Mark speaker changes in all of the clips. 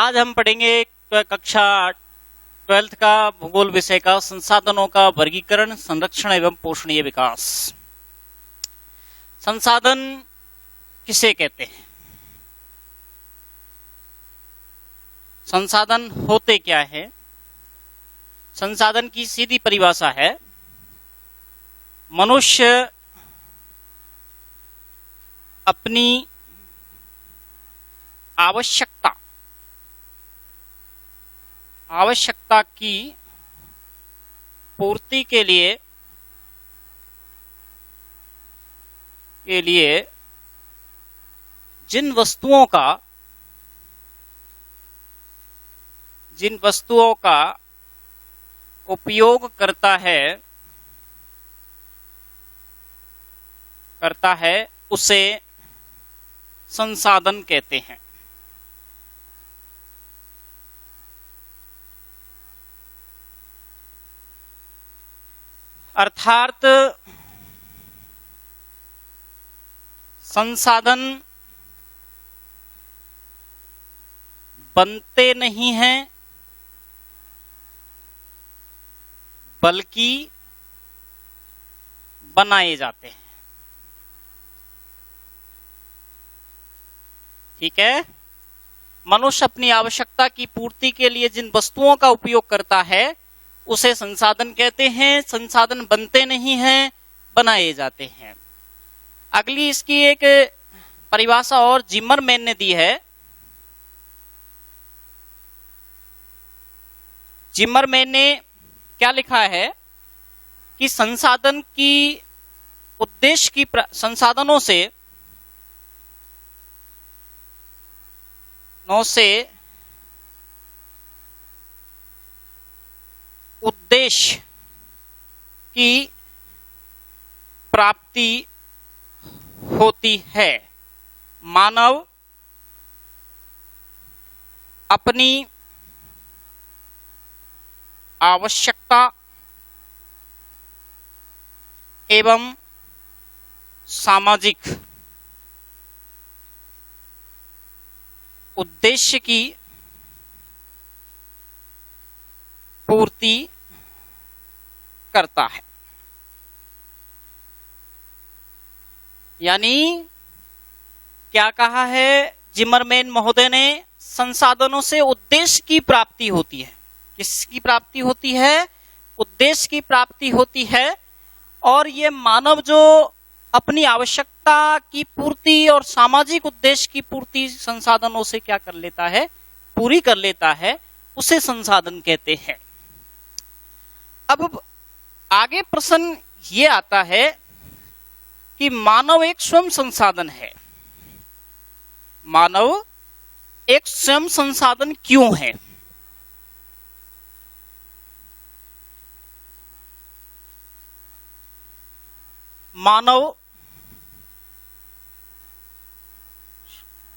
Speaker 1: आज हम पढ़ेंगे कक्षा 12th का भूगोल विषय का संसाधनों का वर्गीकरण, संरक्षण एवं पोषणीय विकास। संसाधन किसे कहते हैं? संसाधन होते क्या है? संसाधन की सीधी परिभाषा है मनुष्य अपनी आवश्यकता की पूर्ति के लिए जिन वस्तुओं का उपयोग करता है उसे संसाधन कहते हैं। अर्थात संसाधन बनते नहीं हैं बल्कि बनाए जाते हैं। ठीक है। मनुष्य अपनी आवश्यकता की पूर्ति के लिए जिन वस्तुओं का उपयोग करता है उसे संसाधन कहते हैं। संसाधन बनते नहीं हैं, बनाए जाते हैं। अगली इसकी एक परिभाषा और जिमरमैन ने दी है। जिमरमैन ने क्या लिखा है कि संसाधनों से उद्देश्य की प्राप्ति होती है। मानव अपनी आवश्यकता एवं सामाजिक उद्देश्य की पूर्ति करता है। यानी क्या कहा है जिमरमैन महोदय ने? संसाधनों से उद्देश्य की प्राप्ति होती है। किसकी प्राप्ति होती है? उद्देश्य की प्राप्ति होती है। और ये मानव जो अपनी आवश्यकता की पूर्ति और सामाजिक उद्देश्य की पूर्ति संसाधनों से क्या कर लेता है? पूरी कर लेता है, उसे संसाधन कहते हैं। अब आगे प्रश्न ये आता है कि मानव एक स्वयं संसाधन है। मानव एक स्वयं संसाधन क्यों है?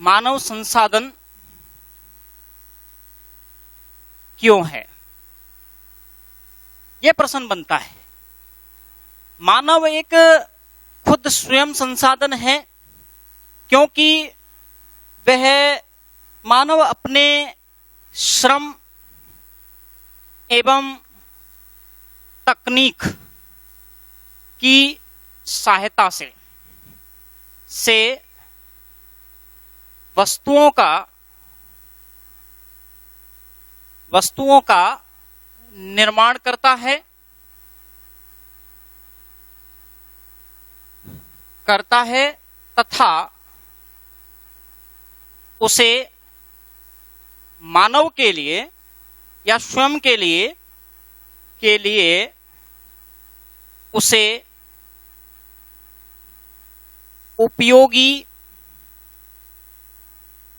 Speaker 1: मानव संसाधन क्यों है? यह प्रश्न बनता है। मानव एक खुद स्वयं संसाधन है क्योंकि वह मानव अपने श्रम एवं तकनीक की सहायता से वस्तुओं का निर्माण करता है तथा उसे मानव के लिए या स्वयं के लिए उसे उपयोगी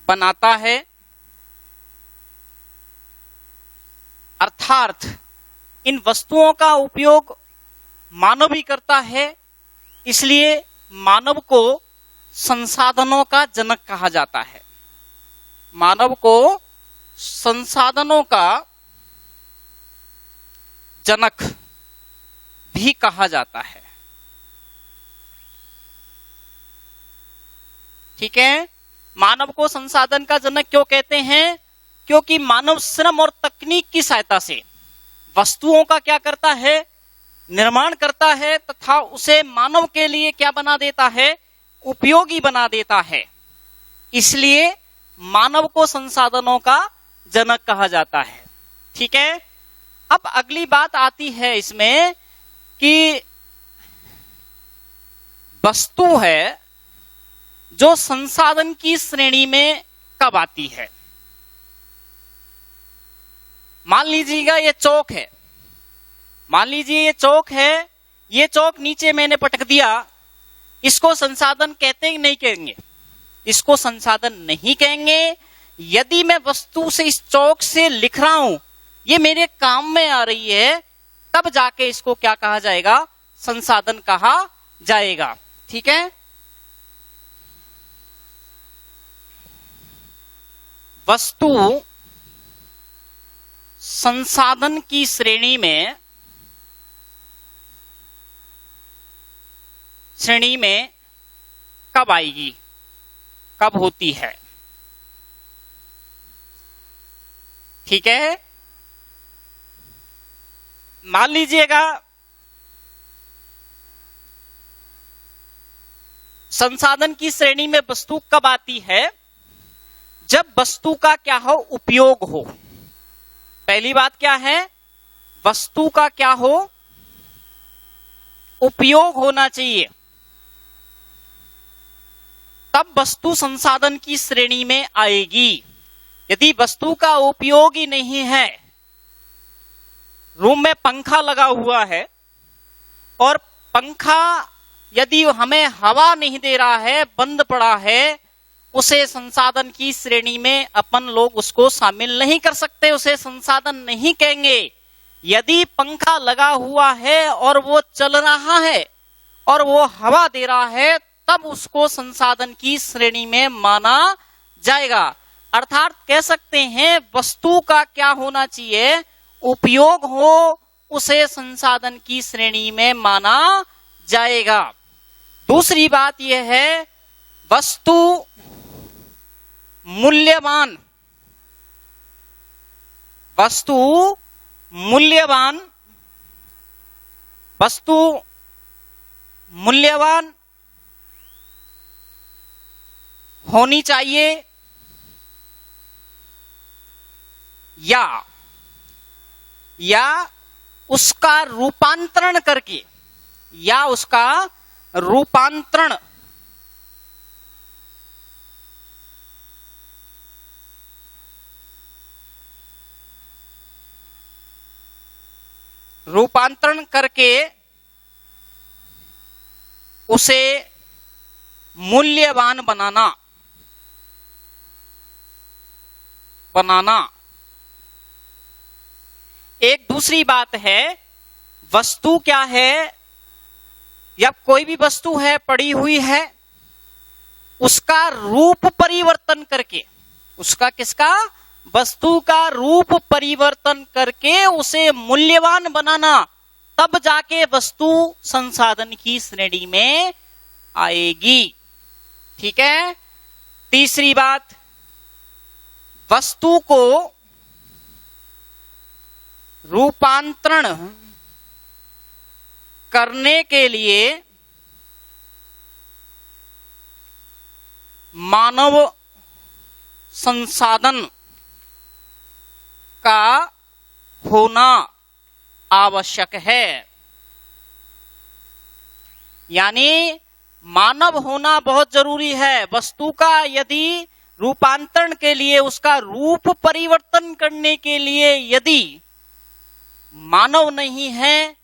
Speaker 1: बनाता है। अर्थात इन वस्तुओं का उपयोग मानव ही करता है, इसलिए मानव को संसाधनों का जनक कहा जाता है। मानव को संसाधनों का जनक भी कहा जाता है। ठीक है। मानव को संसाधन का जनक क्यों कहते हैं? क्योंकि मानव श्रम और तकनीक की सहायता से वस्तुओं का क्या करता है, निर्माण करता है तथा उसे मानव के लिए क्या बना देता है, उपयोगी बना देता है। इसलिए मानव को संसाधनों का जनक कहा जाता है। ठीक है, अब अगली बात आती है इसमें कि वस्तु है जो संसाधन की श्रेणी में कब आती है। मान लीजिएगा ये चौक है, मान लीजिए ये चौक है, ये चौक नीचे मैंने पटक दिया, इसको संसाधन कहते हैं नहीं कहेंगे, इसको संसाधन नहीं कहेंगे। यदि मैं वस्तु से इस चौक से लिख रहा हूं, ये मेरे काम में आ रही है, तब जाके इसको क्या कहा जाएगा, संसाधन कहा जाएगा। ठीक है, वस्तु संसाधन की श्रेणी में कब आएगी, कब होती है। ठीक है, मान लीजिएगा संसाधन की श्रेणी में वस्तु कब आती है, जब वस्तु का क्या हो, उपयोग हो। पहली बात क्या है, वस्तु का क्या हो, उपयोग होना चाहिए, तब वस्तु संसाधन की श्रेणी में आएगी। यदि वस्तु का उपयोग ही नहीं है, रूम में पंखा लगा हुआ है और पंखा यदि हमें हवा नहीं दे रहा है, बंद पड़ा है, उसे संसाधन की श्रेणी में अपन लोग उसको शामिल नहीं कर सकते, उसे संसाधन नहीं कहेंगे। यदि पंखा लगा हुआ है और वो चल रहा है और वो हवा दे रहा है, तब उसको संसाधन की श्रेणी में माना जाएगा। अर्थात कह सकते हैं वस्तु का क्या होना चाहिए, उपयोग हो, उसे संसाधन की श्रेणी में माना जाएगा। दूसरी बात यह है, वस्तु मूल्यवान, वस्तु मूल्यवान, वस्तु मूल्यवान होनी चाहिए या उसका रूपांतरण करके, या उसका रूपांतरण करके उसे मूल्यवान बनाना। एक दूसरी बात है, वस्तु क्या है, या कोई भी वस्तु है पड़ी हुई है, उसका रूप परिवर्तन करके, उसका किसका, वस्तु का रूप परिवर्तन करके उसे मूल्यवान बनाना, तब जाके वस्तु संसाधन की श्रेणी में आएगी। ठीक है, तीसरी बात, वस्तु को रूपांतरण करने के लिए मानव संसाधन का होना आवश्यक है। यानी मानव होना बहुत जरूरी है। वस्तु का यदि रूपांतरण के लिए, उसका रूप परिवर्तन करने के लिए यदि मानव नहीं है,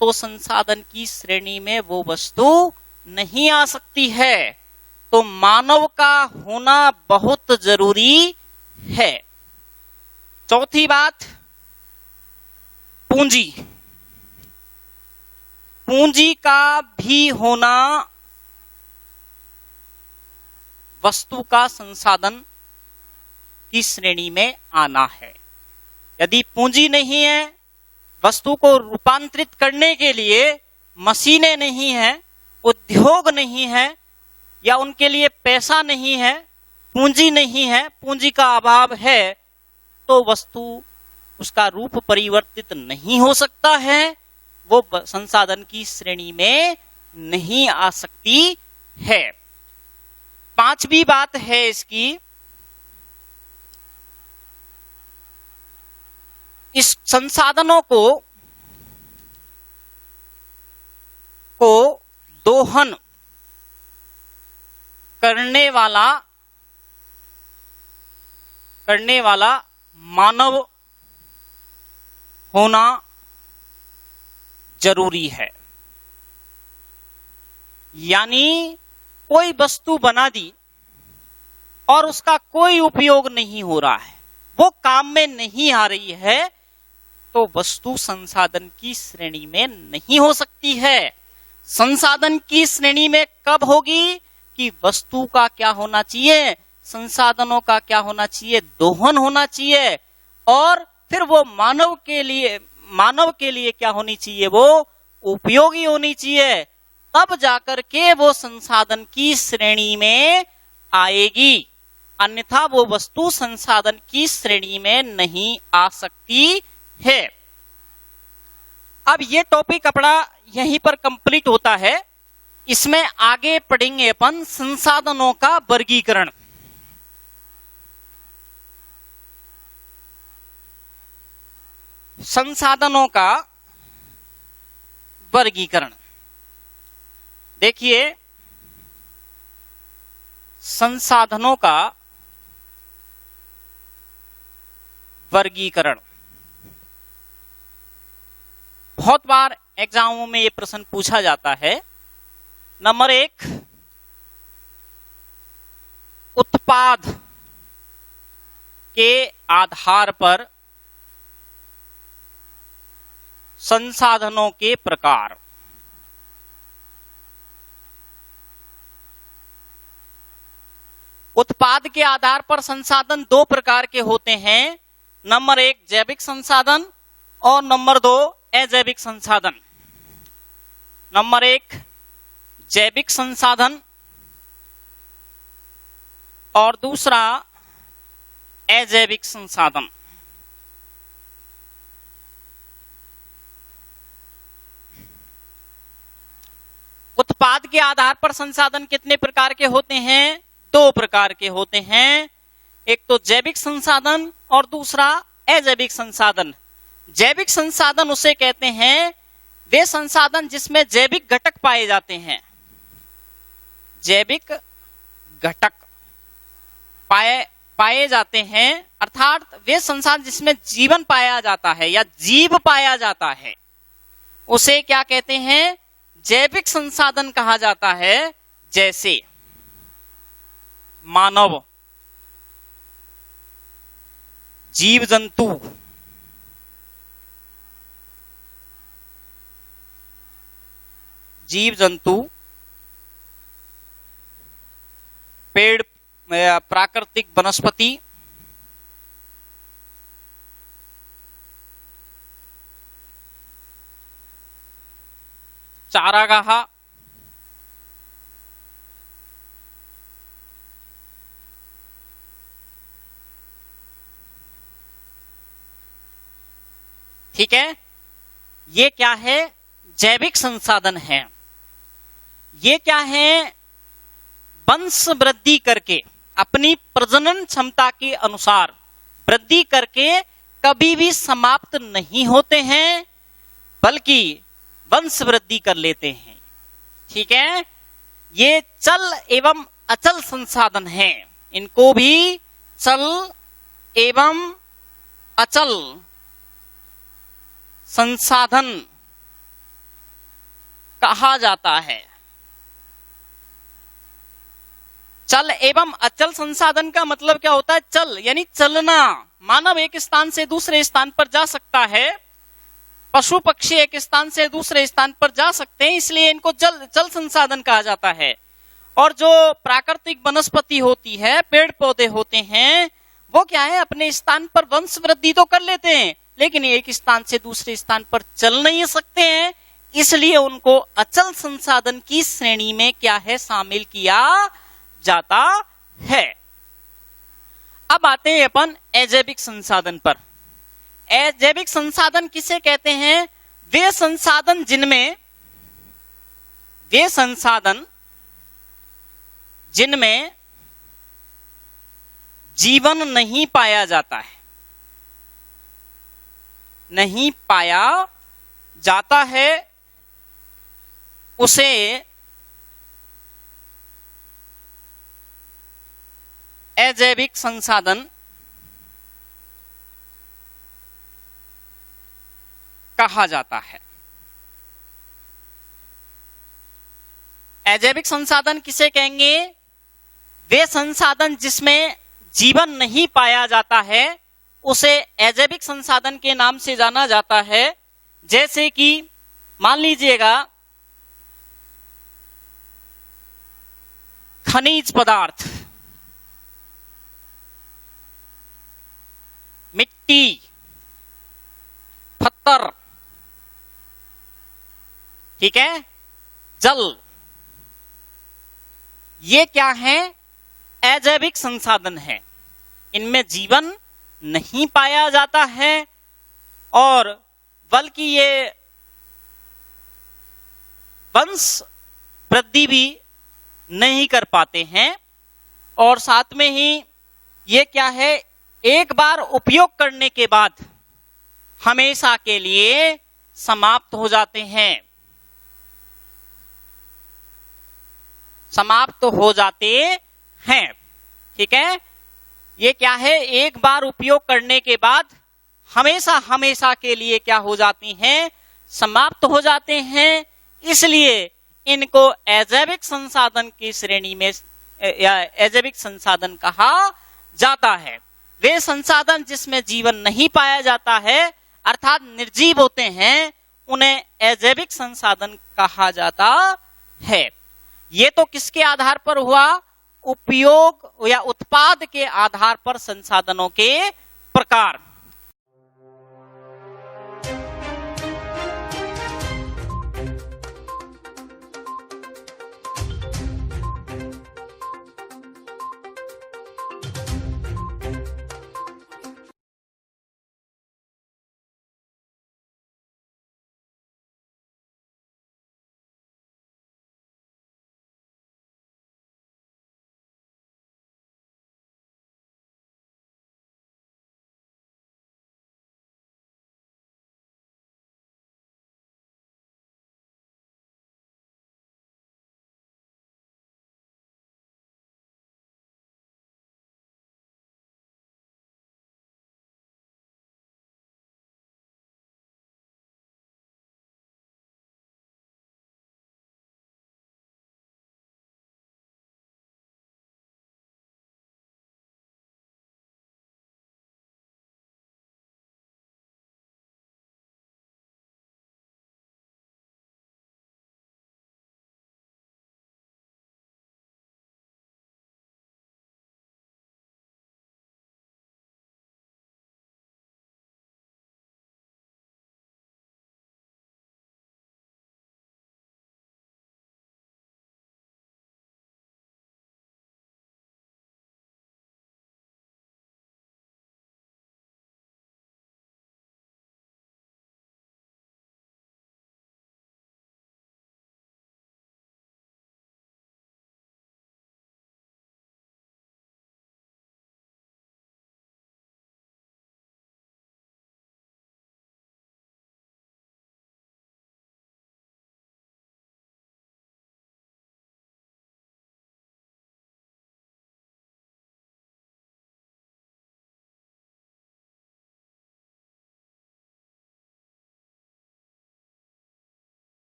Speaker 1: तो संसाधन की श्रेणी में वो वस्तु नहीं आ सकती है। तो मानव का होना बहुत जरूरी है। चौथी बात, पूंजी। पूंजी का भी होना वस्तु का संसाधन की श्रेणी में आना है। यदि पूंजी नहीं है, वस्तु को रूपांतरित करने के लिए मशीनें नहीं है, उद्योग नहीं है, या उनके लिए पैसा नहीं है, पूंजी नहीं है, पूंजी का अभाव है, तो वस्तु उसका रूप परिवर्तित नहीं हो सकता है, वो संसाधन की श्रेणी में नहीं आ सकती है। पांचवी बात है इसकी, इस संसाधनों को दोहन करने वाला मानव होना जरूरी है। यानी कोई वस्तु बना दी और उसका कोई उपयोग नहीं हो रहा है, वो काम में नहीं आ रही है, तो वस्तु संसाधन की श्रेणी में नहीं हो सकती है। संसाधन की श्रेणी में कब होगी कि वस्तु का क्या होना चाहिए, संसाधनों का क्या होना चाहिए, दोहन होना चाहिए, और फिर वो मानव के लिए क्या होनी चाहिए, वो उपयोगी होनी चाहिए, तब जाकर के वो संसाधन की श्रेणी में आएगी। अन्यथा वो वस्तु संसाधन की श्रेणी में नहीं आ सकती है। अब ये टॉपिक अपना यहीं पर कंप्लीट होता है। इसमें आगे पढ़ेंगे अपन संसाधनों का वर्गीकरण। संसाधनों का वर्गीकरण देखिए, संसाधनों का वर्गीकरण बहुत बार एग्जामों में ये प्रश्न पूछा जाता है। नंबर 1, उत्पाद के आधार पर संसाधनों के प्रकार। उत्पाद के आधार पर संसाधन दो प्रकार के होते हैं। नंबर 1 जैविक संसाधन और नंबर 2 अजैविक संसाधन। नंबर 1 जैविक संसाधन और दूसरा अजैविक संसाधन। उत्पाद के आधार पर संसाधन कितने प्रकार के होते हैं? 2 प्रकार के होते हैं। एक तो जैविक संसाधन और दूसरा अजैविक संसाधन। जैविक संसाधन उसे कहते हैं वे संसाधन जिसमें जैविक घटक पाए जाते हैं। जैविक घटक पाए जाते हैं, अर्थात वे संसाधन जिसमें जीवन पाया जाता है या जीव पाया जाता है, उसे क्या कहते हैं? जैविक संसाधन कहा जाता है। जैसे मानव, जीव जंतु, पेड़, प्राकृतिक वनस्पति, चारागाह, ठीक है। ये क्या है? जैविक संसाधन है। ये क्या है? वंश वृद्धि करके, अपनी प्रजनन क्षमता के अनुसार वृद्धि करके कभी भी समाप्त नहीं होते हैं, बल्कि वंश वृद्धि कर लेते हैं। ठीक है। ये चल एवं अचल संसाधन हैं। इनको भी चल एवं अचल संसाधन कहा जाता है। चल एवं अचल संसाधन का मतलब क्या होता है? चल यानी चलना। मानव एक स्थान से दूसरे स्थान पर जा सकता है, पशु पक्षी एक स्थान से दूसरे स्थान पर जा सकते हैं, इसलिए इनको चल संसाधन कहा जाता है। और जो प्राकृतिक वनस्पति होती है, पेड़ पौधे होते हैं, वो क्या है? अपने स्थान पर वंश वृद्धि तो कर लेते हैं, लेकिन एक स्थान से दूसरे स्थान पर चल नहीं सकते हैं, इसलिए उनको अचल संसाधन की श्रेणी में क्या है? शामिल किया जाता है। अब आते हैं अपन अजैविक संसाधन पर। अजैविक संसाधन किसे कहते हैं? वे संसाधन जिनमें जीवन नहीं पाया जाता है, उसे अजैविक संसाधन कहा जाता है। अजैविक संसाधन किसे कहेंगे? वे संसाधन जिसमें जीवन नहीं पाया जाता है उसे अजैविक संसाधन के नाम से जाना जाता है। जैसे कि मान लीजिएगा खनिज पदार्थ, मिट्टी, पत्थर, ठीक है, जल, ये क्या है? अजैविक संसाधन है। इनमें जीवन नहीं पाया जाता है और बल्कि ये वंश वृद्धि भी नहीं कर पाते हैं, और साथ में ही ये क्या है? एक बार उपयोग करने के बाद हमेशा के लिए समाप्त हो जाते हैं, ठीक है। ये क्या है? एक बार उपयोग करने के बाद हमेशा के लिए क्या हो जाती हैं? समाप्त हो जाते हैं। इसलिए इनको अजैविक संसाधन की श्रेणी में या अजैविक संसाधन कहा जाता है। वे संसाधन जिसमें जीवन नहीं पाया जाता है अर्थात निर्जीव होते हैं, उन्हें अजैविक संसाधन कहा जाता है। ये तो किसके आधार पर हुआ? उपयोग या उत्पाद के आधार पर संसाधनों के प्रकार।